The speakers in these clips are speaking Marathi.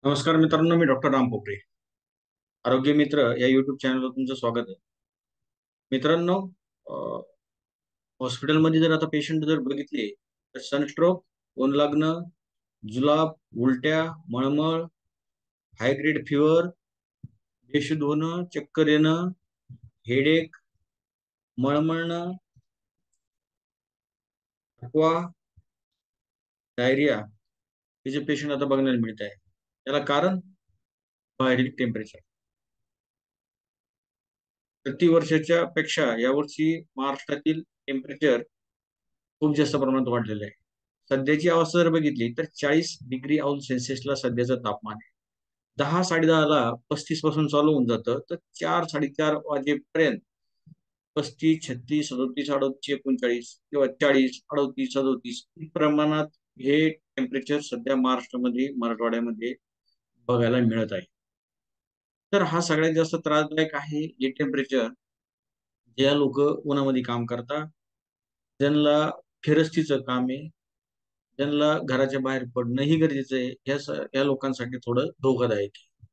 नमस्कार मित्रांनो, मी डॉक्टर राम पोपरे. आरोग्य मित्र या युट्यूब चॅनलवर तुमचं स्वागत आहे. मित्रांनो, हॉस्पिटलमध्ये जर आता पेशंट जर बघितले तर सनस्ट्रोक, ऊन लागणं, जुलाब, उलट्या, मळमळ, हाय ग्रेड फीवर, बेशुद्ध होणं, चक्कर येणं, हेडेक, मळमळणं, थकवा, डायरिया हे जे पेशंट आता बघण्याला मिळत आहे. त्याला कारण बाहेरील टेम्परेचर. प्रति वर्षाच्या पेक्षा यावर्षी महाराष्ट्रातील टेम्परेचर खूप जास्त प्रमाणात वाढलेलं आहे. सध्याची अवस्था जर बघितली तर 40 डिग्री अंश सेल्सिअसला सध्याचं तापमान आहे. 10 10:30ला 35 पासून चालू होऊन जातं, तर 4 4:30 वाजेपर्यंत 35 36 37 38 39 किंवा 40 38 37 प्रमाणात हे टेम्परेचर सध्या महाराष्ट्रामध्ये, मराठवाड्यामध्ये बघायला मिळत आहे. तर हा सगळ्यात जास्त त्रासदायक आहे हे टेम्परेचर. ज्या लोक उन्हामध्ये काम करतात, ज्यांना फिरस्तीचं काम आहे, ज्यांना घराच्या बाहेर पडणंही गरजेचं आहे, या लोकांसाठी थोडं धोकादायक आहे.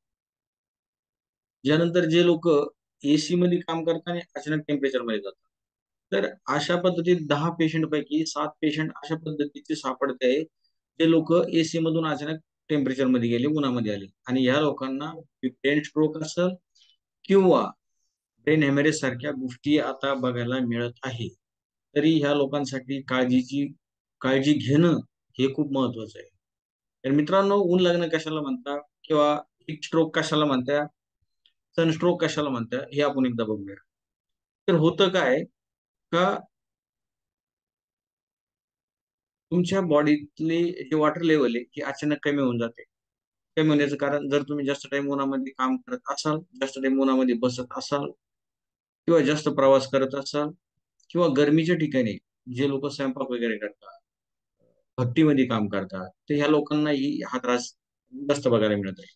यानंतर जे लोक एसी मध्ये काम करतात आणि अचानक टेम्परेचर मध्ये जातात, तर अशा पद्धतीत 10 पेशंट पैकी 7 पेशंट अशा पद्धतीचे सापडते आहे, जे लोक एसी मधून अचानक टेम्परेचर मध्ये गेले, उन्हामध्ये आले, आणि या लोकांना ब्रेन स्ट्रोक असेल किंवा ब्रेन हॅमरेज सारख्या गोष्टी आता बघायला मिळत आहे. तरी ह्या लोकांसाठी काळजी घेणं हे खूप महत्वाचं आहे. तर मित्रांनो, ऊन लागणं कशाला म्हणतात किंवा हीट स्ट्रोक कशाला म्हणतात, सनस्ट्रोक कशाला म्हणतात, हे आपण एकदा बघूया. तर होतं काय का, तुमच्या बॉडीतली जी वॉटर लेवल आहे ही अचानक कमी होऊन जाते. कमी होण्याचं कारण, जर तुम्ही जास्त टाइम उन्हामध्ये काम करत असाल, जास्त टाइम उन्हामध्ये बसत असाल, किंवा जास्त प्रवास करत असाल, किंवा गरमीच्या ठिकाणी जे लोक स्वयंपाक वगैरे करतात, भट्टीमध्ये काम करतात, तर ह्या लोकांनाही हा त्रास जास्त बघायला मिळत आहे.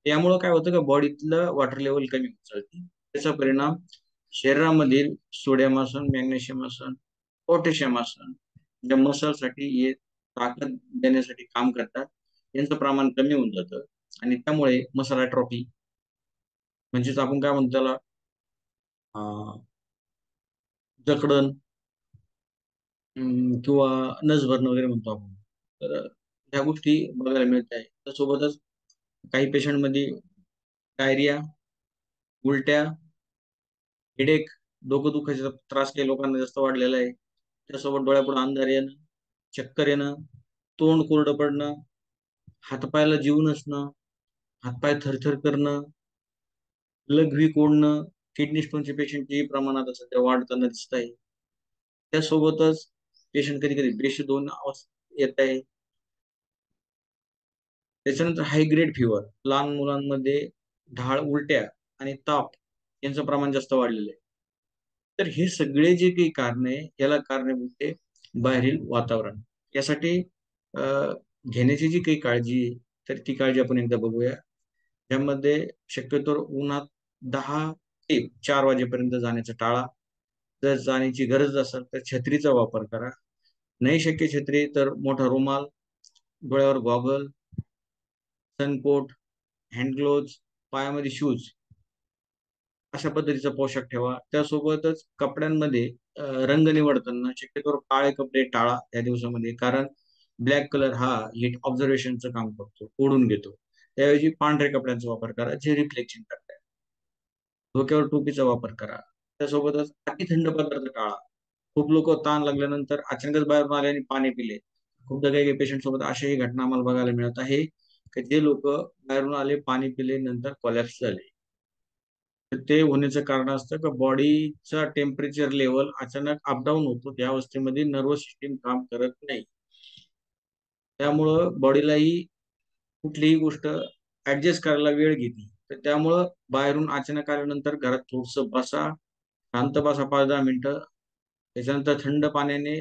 त्यामुळं काय होतं का, बॉडीतलं वॉटर लेवल कमी होत चालते. त्याचा परिणाम शरीरामधील सोडियम आसन, मॅग्नेशियम आसन, पोटॅशियम आसन, ज्या मसलसाठी हे ताकद देण्यासाठी काम करतात, यांचं प्रमाण कमी होऊन जातं. आणि त्यामुळे मसल ॲट्रॉफी, म्हणजेच आपण काय म्हणतो त्याला, जकडण, किंवा नस भरणं वगैरे म्हणतो आपण. तर ह्या गोष्टी बघायला मिळत आहे. त्यासोबतच काही पेशंटमध्ये डायरिया, उलट्या, हेडेक, डोकं दुखायचा त्रास काही लोकांना जास्त वाढलेला आहे. त्यासोबत डोळ्यापुढे अंधार येणं, चक्कर येणं, तोंड कोरडं पडणं, हातपायाला जीव नसणं, हातपाय थरथर करणं, लघवी कोंडणं, किडनी स्टोनचे पेशंटचे प्रमाण आता सध्या वाढताना दिसत आहे. त्यासोबतच पेशंट कधी कधी बेशुद्ध होणं येत आहे. त्याच्यानंतर हाय ग्रेड फिवर, लहान मुलांमध्ये ढाळ, उलट्या आणि ताप यांचं प्रमाण जास्त वाढलेलं आहे. तर हे सगळे जे काही कारण आहे, याला कारणीभूत आहे बाहेरील वातावरण. यासाठी अ, घेण्याची जी काही काळजी आहे, तर ती काळजी आपण एकदा बघूया. यामध्ये शक्यतो उन्हात 10 ते 4 वाजेपर्यंत जाण्याचं टाळा. जर जाण्याची गरज असेल तर छत्रीचा वापर करा. नाही शक्य छत्री तर मोठा रुमाल, डोळ्यावर गॉगल, सनकोट, हँड ग्लोव्ज, पायामध्ये शूज, अशा पद्धतीचा पोशाख ठेवा. त्यासोबतच कपड्यांमध्ये रंग निवडताना शक्यतो काळे कपडे टाळा या दिवसामध्ये, कारण ब्लॅक कलर हा हीट ऑब्झर्वेशनचं काम करतो, ओढून घेतो. त्याऐवजी पांढऱ्या कपड्यांचा वापर करा जे रिफ्लेक्शन करतात. डोक्यावर टोपीचा वापर करा. त्यासोबतच अति थंड पदार्थ टाळा. खूप लोक ताण लागल्यानंतर अचानकच बाहेरून आले आणि पाणी पिले. खूपदा काही काही पेशंट सोबत अशाही घटना आम्हाला बघायला मिळत आहे, की जे लोक बाहेरून आले, पाणी पिले, नंतर कोलॅप्स झाले. तर ते होण्याचं कारण असतं की बॉडीचा टेम्परेचर लेवल अचानक अपडाऊन होतो. त्या अवस्थेमध्ये नर्वस सिस्टीम काम करत नाही. त्यामुळं बॉडीलाही कुठलीही गोष्ट ऍडजस्ट करायला वेळ घेते. तर त्यामुळं बाहेरून अचानक आल्यानंतर घरात थोडंसं बसा, शांत बसा 5 10 मिनिटं. त्याच्यानंतर थंड पाण्याने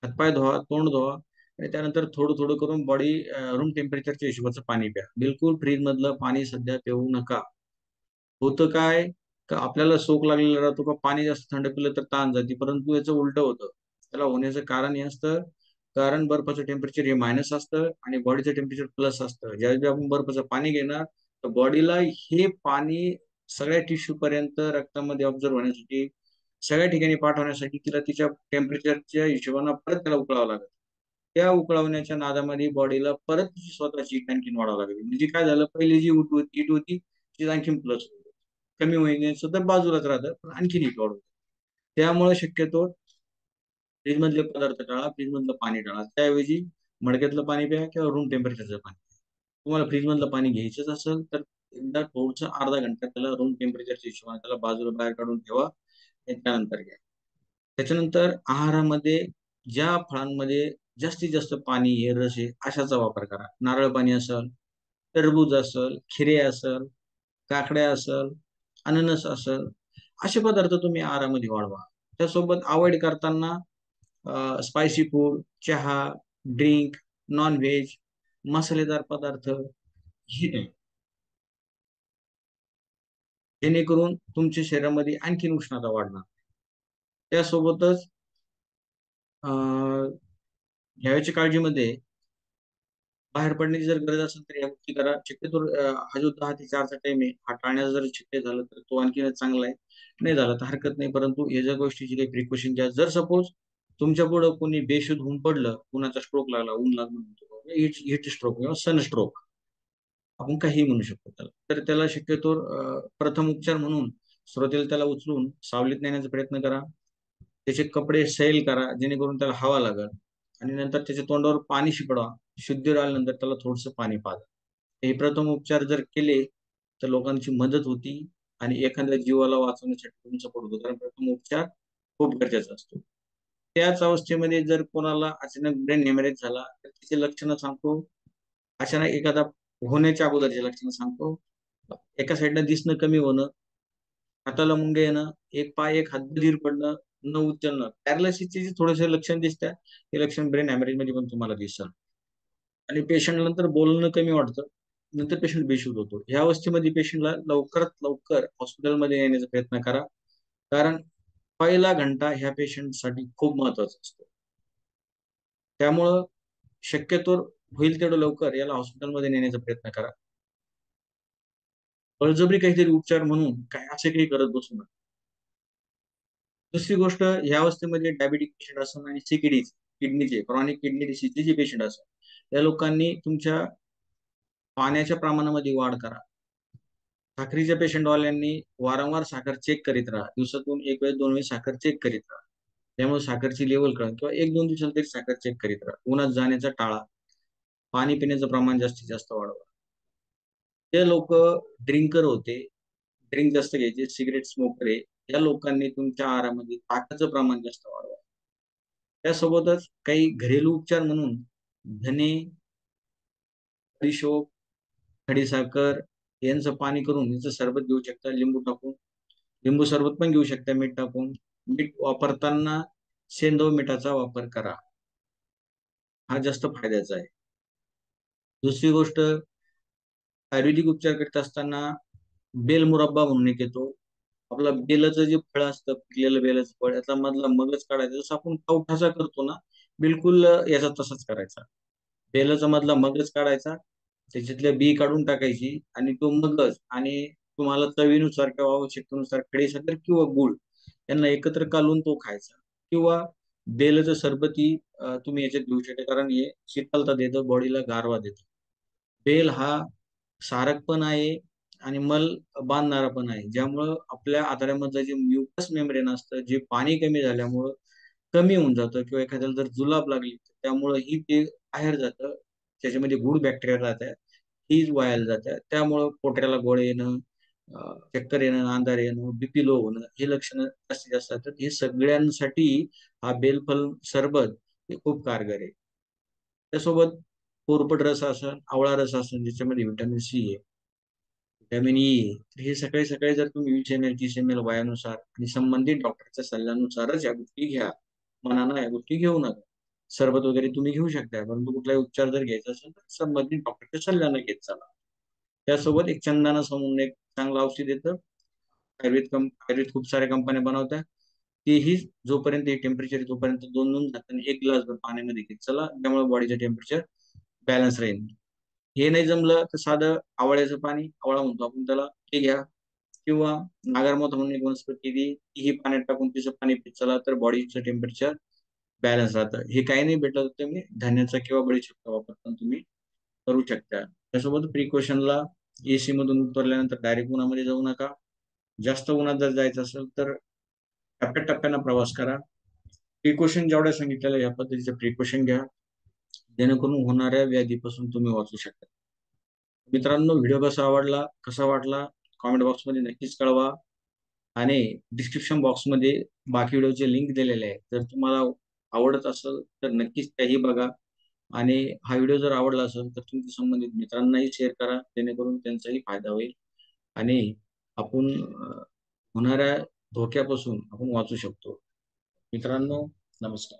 हातपाय धुवा, तोंड धुवा, आणि त्यानंतर थोडं थोडं करून बॉडी रूम टेम्परेचरच्या हिशोबाचं पाणी प्या. बिलकुल फ्रीज मधलं पाणी सध्या पिऊ नका. होतं काय, का आपल्याला शोक लागलेला राहतो का पाणी जास्त थंड पिलं तर ताण जाते, परंतु याचं उलट होतं. त्याला होण्याचं कारण हे असतं कारण बर्फाचं टेम्परेचर हे मायनस असतं आणि बॉडीचं टेम्परेचर प्लस असतं. ज्यावेळी आपण बर्फाचं पाणी घेणार तर बॉडीला हे पाणी सगळ्या टिश्यू पर्यंत रक्तामध्ये ऑब्झर्व होण्यासाठी, सगळ्या ठिकाणी पाठवण्यासाठी तिला तिच्या टेम्परेचरच्या हिशोबाने परत त्याला उकळावं लागतं. त्या उकळवण्याच्या नादामध्ये बॉडीला परत तिची स्वतःची हीट आणखीन वाढावं लागली. म्हणजे काय झालं, पहिली जी हीट होती ती आणखीन प्लस कमी होण्याचं तर बाजूलाच राहतं, पण आणखीन हीट वाढवतं. त्यामुळे शक्यतो फ्रीज मधले पदार्थ टाळा, फ्रीज मधलं पाणी टाळा. त्याऐवजी मडक्यातलं पाणी प्या किंवा रूम टेम्परेचरचं पाणी. तुम्हाला फ्रीज मधलं पाणी घ्यायचंच असेल तर एकदा थोडंसं अर्धा घंटा त्याला रूम टेम्परेचरच्या हिशोबाने त्याला बाजूला बाहेर काढून ठेवा आणि त्यानंतर घ्या. त्याच्यानंतर आहारामध्ये ज्या फळांमध्ये जास्तीत जास्त पाणी हे रस आहे अशाचा वापर करा. नारळ पाणी असेल, टरबूज असेल, खिरे असेल, काकड्या असेल, अननस असेल, असे पदार्थ तुम्ही आहारामध्ये वाढवा. त्यासोबत अवॉइड करताना स्पायसी फूड, चहा, ड्रिंक, नॉन व्हेज, मसालेदार पदार्थ हे नाही. जेणेकरून तुमच्या शरीरामध्ये आणखीन उष्णता वाढणार. त्यासोबतच घ्यायच्या काळजीमध्ये बाहेर पडण्याची जर गरज असेल तर या गोष्टी करा. शक्यतो हा जो 10 ते 4चा टाइम आहे हा टाळण्याचं जर शक्य झालं तर तो आणखीनच चांगला आहे. नाही झालं तर हरकत नाही, परंतु या ज्या गोष्टीची काही प्रिकॉशन घ्या. जर सपोज तुमच्या पुढं कोणी बेशुद्ध होऊन पडलं, कुणाचा स्ट्रोक लागला, ऊन लागून हिट स्ट्रोक किंवा सनस्ट्रोक आपण काहीही म्हणू शकतो त्याला, तर त्याला शक्यतो प्रथम उपचार म्हणून सुरुवातीला त्याला उचलून सावलीत नेण्याचा प्रयत्न करा. त्याचे कपडे सैल करा जेणेकरून त्याला हवा लागल आणि नंतर त्याच्या तोंडावर पाणी शिपडा. शुद्ध राहिल्यानंतर त्याला थोडंसं पाणी पाजा. हे प्रथम उपचार जर केले तर लोकांची मदत होती आणि एखाद्या जीवाला वाचवण्यासाठी तुमचा पडतो, कारण प्रथम उपचार खूप गरजेचा असतो. त्याच अवस्थेमध्ये जर कोणाला अचानक ब्रेन हेमरेज झाला तर त्याची लक्षणं सांगतो. अचानक एखादा होण्याच्या अगोदरची लक्षणं सांगतो. एका साईडनं दिसणं कमी होणं, हाताला मुंगे येणं, एक पाय एक हात बधीर पडणं, न उचलणं, पॅरालिसिसचे जे थोडेसे लक्षण दिसतात हे लक्षण ब्रेन हॅमरेज मध्ये पण तुम्हाला दिसल. आणि पेशंट नंतर बोलणं कमी वाटतं, नंतर पेशंट बेशुद्ध होतो. ह्या अवस्थेमध्ये पेशंटला लवकरात लवकर हॉस्पिटलमध्ये येण्याचा प्रयत्न करा, कारण पहिला घंटा ह्या पेशंटसाठी खूप महत्वाचा असतो. त्यामुळं शक्यतो होईल तेवढं लवकर याला हॉस्पिटलमध्ये नेण्याचा प्रयत्न करा. बळजबरी काहीतरी उपचार म्हणून काय असे काही करत बसू नका. दुसरी गोष्ट, ह्या अवस्थेमध्ये डायबिटिक पेशंट असेल आणि सीकेडी किडनीचे क्रॉनिक किडनी डिसीजचे जे पेशंट असतात या लोकांनी तुमच्या पाण्याच्या प्रमाणामध्ये वाढ करा. साखरीच्या पेशंटवाल्यांनी वारंवार साखर चेक करीत राहा. दिवसातून एक वेळ 2 वेळेस साखर चेक करीत राहा. त्यामुळे साखरची लेवल कळेल किंवा 1-2 दिवसाला तरी साखर चेक करीत राहा. उन्हात जाण्याचा टाळा. पाणी पिण्याचं प्रमाण जास्तीत जास्त वाढवा. जे लोक ड्रिंकर होते, ड्रिंक जास्त घ्यायचे, सिगरेट स्मोकर आहे, या लोकांनी तुमच्या आहारामध्ये ताकाचं प्रमाण जास्त वाढवा. त्यासोबतच काही घरेलू उपचार म्हणून धने, बडीशोप, खडीसाखर यांचं पाणी करून याचं सरबत घेऊ शकता लिंबू टाकून. लिंबू सरबत पण घेऊ शकता मीठ टाकून. मीठ वापरताना सेंधव मिठाचा वापर करा, हा जास्त फायद्याचा आहे. दुसरी गोष्ट, आयुर्वेदिक उपचार करत असताना बेल मुरब्बा म्हणून एक येतो. आपला बेलाचं जे फळ असतं, पिकलेलं बेलाचं फळ, याचा मधला मगज काढायचा, जसं आपण कवठाचा करतो ना, बिलकुल याचा तसाच करायचा. बेलाचा मधला मगज काढायचा, त्याच्यातल्या बी काढून टाकायची आणि तो मगज आणि तुम्हाला चवीनुसार किंवा आवश्यकतेनुसार खडीसाखर किंवा गुळ यांना एकत्र कालून तो खायचा. किंवा बेलाचं सरबती तुम्ही याच्यात घेऊ शकता, कारण हे शीतलता देतं, बॉडीला गारवा देतं. बेल हा सारक पण आहे आणि मल बांधणारा पण आहे, ज्यामुळं आपल्या आतड्यामधलं जे म्युकस मेम्ब्रेन असतं जे पाणी कमी झाल्यामुळं कमी होऊन जातं किंवा एखाद्याला जर जुलाब लागली तर त्यामुळं ही ते बाहेर जातं. त्याच्यामध्ये गुड बॅक्टेरिया राहतात, ही वायाला जातात. त्यामुळं पोटऱ्याला गोळे येणं, चक्कर येणं, अंधार येणं, बीपी लो होणं हे लक्षणं जास्तीत जास्त असतात. हे सगळ्यांसाठी हा बेलफल सरबत हे खूप कारगर आहे. त्यासोबत कोरपड रस असेल, आवळा रस असेल ज्याच्यामध्ये व्हिटॅमिन सी आहे, व्हिटॅमिन ई आहे, तर हे सकाळी सकाळी जर तुम्ही 20 ml 30 ml वयानुसार आणि संबंधित डॉक्टरच्या सल्ल्यानुसारच या गोष्टी घ्या. मनानं या गोष्टी घेऊ नका. सरबत वगैरे तुम्ही घेऊ शकता, परंतु कुठलाही उपचार जर घ्यायचा असेल तर संबंधित डॉक्टरच्या सल्ल्यानं घेत चला. त्यासोबत एक चंदना म्हणून एक चांगलं औषध येतं. आयुर्वेद खूप साऱ्या कंपन्या बनवतात. तेही जोपर्यंत हे टेम्परेचर तोपर्यंत 2-2 हाताने 1 ग्लासभर पाण्यामध्ये घेत चला, त्यामुळे बॉडीचं टेम्परेचर बॅलन्स राहील. हे नाही जमलं तर साधं आवळ्याचं पाणी, आवळा म्हणतो आपण त्याला, ते घ्या. किंवा नागरमोथ म्हणून एक वनस्पती ती, तीही पाण्यात टाकून तिचं पाणी पित चला, तर बॉडीचं टेम्परेचर बॅलन्स राहतं. हे काही नाही भेटलं तर तुम्ही धान्याचा किंवा बडीशेपचा वापर पण तुम्ही करू शकता. त्यासोबत प्रिकॉशनला एसी मधून उतरल्यानंतर डायरेक्ट उन्हामध्ये जाऊ नका. जास्त उन्हात जर जायचं असेल तर टप्प्याटप्प्यानं प्रवास करा. प्रिकॉशन जेवढ्या सांगितलेलं या पद्धतीचं प्रिकॉशन घ्या, जेणेकरून होणाऱ्या व्याधीपासून तुम्ही वाचू शकता. मित्रांनो, व्हिडिओ कसा वाटला कॉमेंट बॉक्समध्ये नक्कीच कळवा. आणि डिस्क्रिप्शन बॉक्समध्ये बाकी व्हिडिओचे लिंक दिलेले आहे. जर तुम्हाला आवडत असेल तर नक्कीच त्याही बघा. आणि हा व्हिडिओ जर आवडला असेल तर तुमच्या संबंधित मित्रांनाही शेअर करा, जेणेकरून त्यांचाही फायदा होईल आणि आपण होणाऱ्या धोक्यापासून आपण वाचू शकतो. मित्रांनो, नमस्कार.